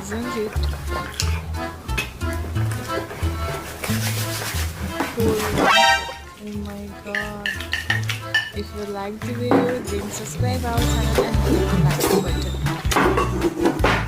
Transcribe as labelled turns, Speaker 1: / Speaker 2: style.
Speaker 1: isn't it? Cool. Oh my god. If you like the video, then subscribe our channel and hit the like button.